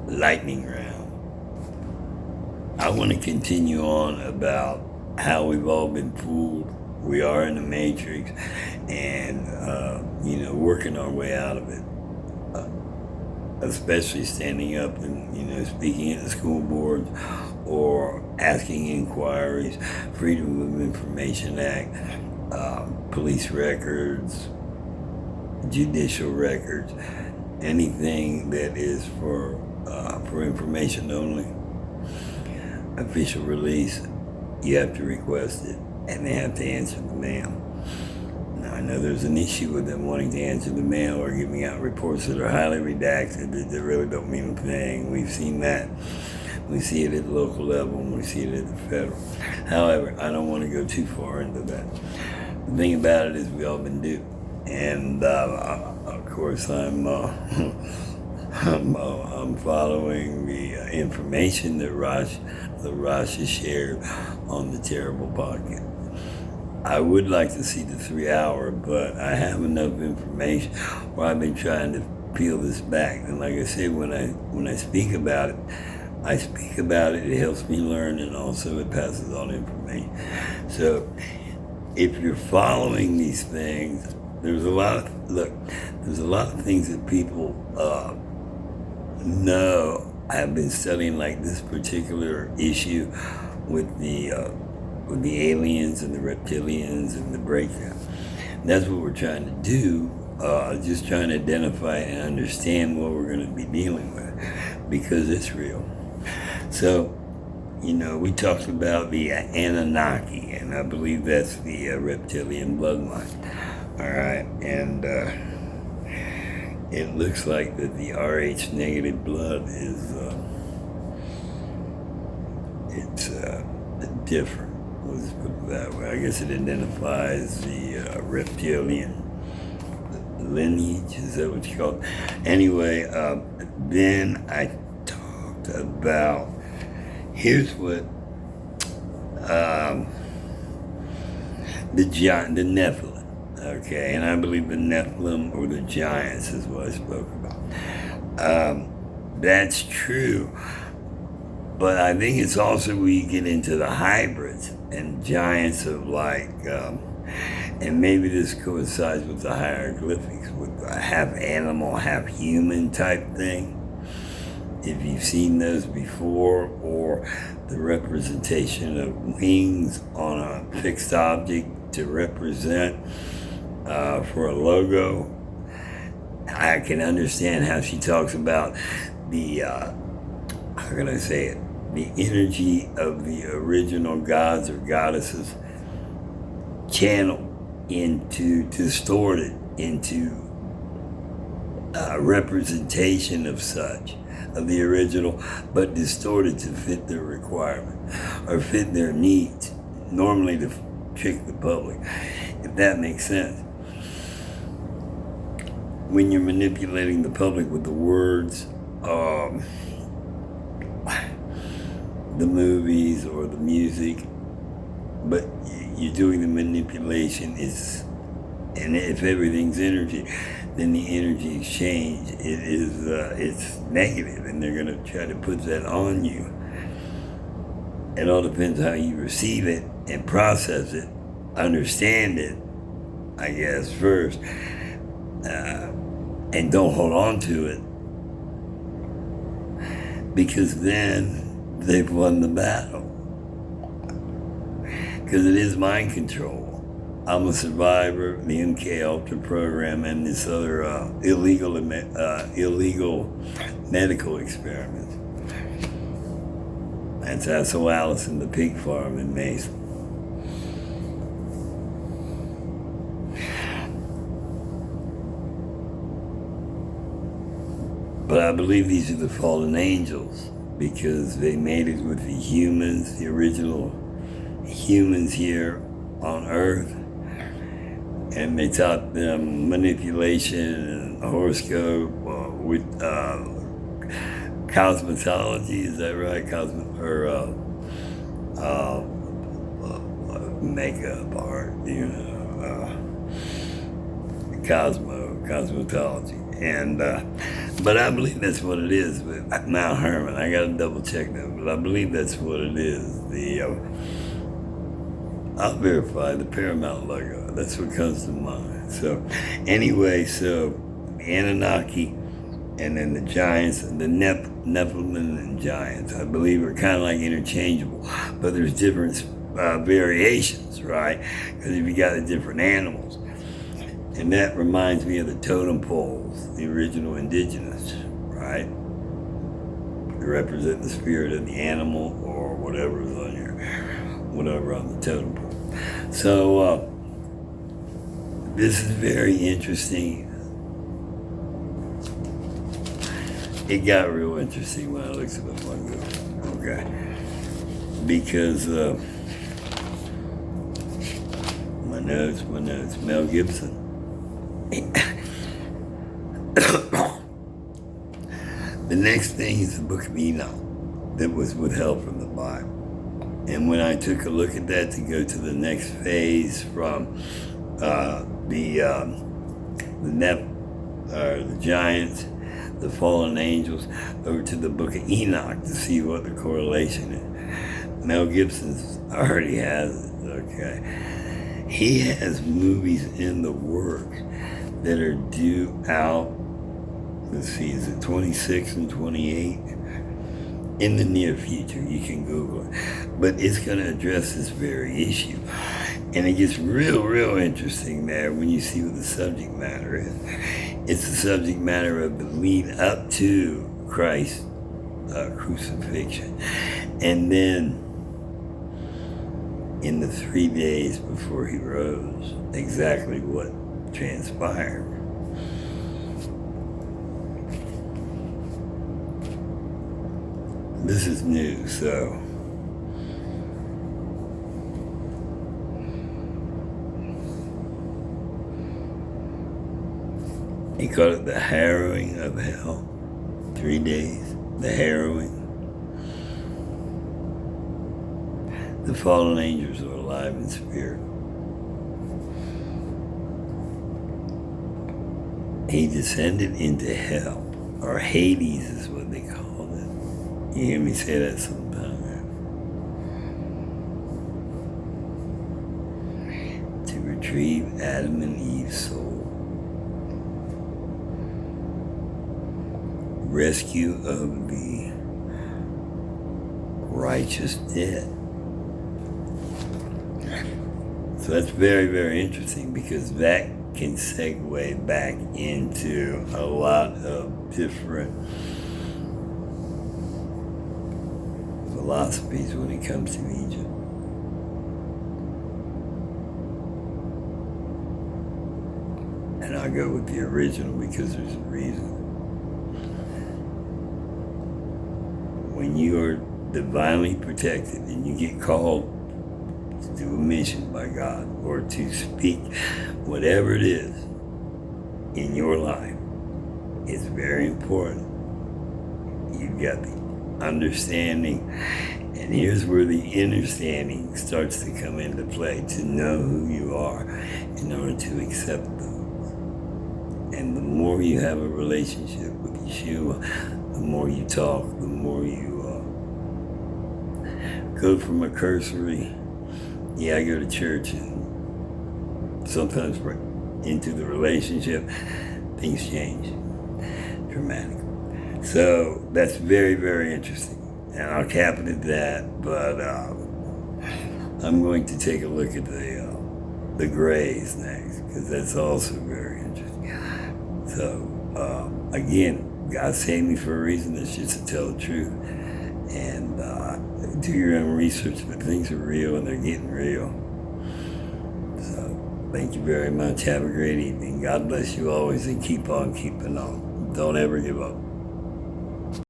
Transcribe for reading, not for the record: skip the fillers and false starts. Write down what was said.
lightning round. I want to continue on about how we've all been fooled. We are in the matrix, and working our way out of it. Especially standing up and speaking at the school boards or asking inquiries, Freedom of Information Act, police records, judicial records, anything that is for information only. Official release, you have to request it, and they have to answer the mail. Now, I know there's an issue with them wanting to answer the mail or giving out reports that are highly redacted that really don't mean a thing. We've seen that. We see it at the local level, and we see it at the federal. However, I don't want to go too far into that. The thing about it is we all been duped. And of course, I'm following the information that Raj has shared on the Terrible Podcast. I would like to see the 3-hour, but I have enough information where I've been trying to peel this back. And like I said, when I speak about it, it helps me learn, and also it passes on information. So if you're following these things, there's a lot of things that people know. I've been studying like this particular issue with the aliens and the reptilians and the breakdown. That's what we're trying to do, just trying to identify and understand what we're going to be dealing with, because it's real. So, we talked about the Anunnaki, and I believe that's the reptilian bloodline. All right, and it looks like that the Rh negative blood is different. Let's put it that way. I guess it identifies the reptilian lineage. Is that what you call it? Anyway, then I talked about, here's what the Nephilim. Okay, and I believe the Nephilim or the giants is what I spoke about. That's true. But I think it's also where you get into the hybrids and giants of and maybe this coincides with the hieroglyphics, with the half animal, half human type thing. If you've seen those before, or the representation of wings on a fixed object to represent for a logo, I can understand how she talks about the, how can I say it? The energy of the original gods or goddesses channeled distorted into representation of the original, but distorted to fit their requirement or fit their needs, normally to trick the public, if that makes sense. When you're manipulating the public with the words, the movies or the music, but you're doing the manipulation, and if everything's energy, then the energy exchange it's negative, and they're going to try to put that on you. It all depends how you receive it and process it, understand it, I guess, first, and don't hold on to it, because then they've won the battle. Because it is mind control. I'm a survivor of the MK Ultra program and this other illegal medical experiments. That's Hassel Allison, the pig farm in Mason. But I believe these are the fallen angels, because they made it with the humans, the original humans here on Earth, and they taught them manipulation and horoscope with cosmetology. Is that right? Makeup art, cosmetology, and But I believe that's what it is with Mount Hermon. I got to double check that, but I believe that's what it is. I'll verify the Paramount logo. That's what comes to mind. So, anyway, so the Anunnaki and then the giants, the Nephilim and giants, I believe are kind of like interchangeable, but there's different variations, right? Because if you got the different animals, and that reminds me of the totem poles, the original indigenous, right? They represent the spirit of the animal or whatever's on whatever on the totem pole. So this is very interesting. It got real interesting when I looked at it on Google, okay? Because my notes, Mel Gibson. The next thing is the Book of Enoch that was withheld from the Bible. And when I took a look at that to go to the next phase from the giants, the fallen angels, over to the Book of Enoch to see what the correlation is. Mel Gibson's already has it, okay? He has movies in the works that are due out, let's see, is it 26 and 28? In the near future, you can Google it. But it's going to address this very issue. And it gets real interesting there when you see what the subject matter is. It's the subject matter of the lead up to Christ's crucifixion. And then in the 3 days before he rose, exactly what transpired. This is new, so he called it the harrowing of hell. 3 days, the harrowing. The fallen angels are alive in spirit. He descended into hell, or Hades is what they call it. You hear me say that sometimes. To retrieve Adam and Eve's soul. Rescue of the righteous dead. So that's very interesting, because that can segue back into a lot of different philosophies when it comes to Egypt. And I'll go with the original because there's a reason. When you are divinely protected and you get called to do a mission by God, or to speak whatever it is in your life, it's very important. You've got the understanding, and here's where the understanding starts to come into play, to know who you are in order to accept those. And the more you have a relationship with Yeshua, the more you talk, the more you go from a cursory, yeah, I go to church, and sometimes into the relationship, things change dramatically. So that's very interesting. And I'll cap it at that, but I'm going to take a look at the grays next, because that's also very interesting. So, again, God saved me for a reason. It's just to tell the truth. And do your own research, but things are real and they're getting real. So thank you very much. Have a great evening. God bless you always, and keep on keeping on. Don't ever give up.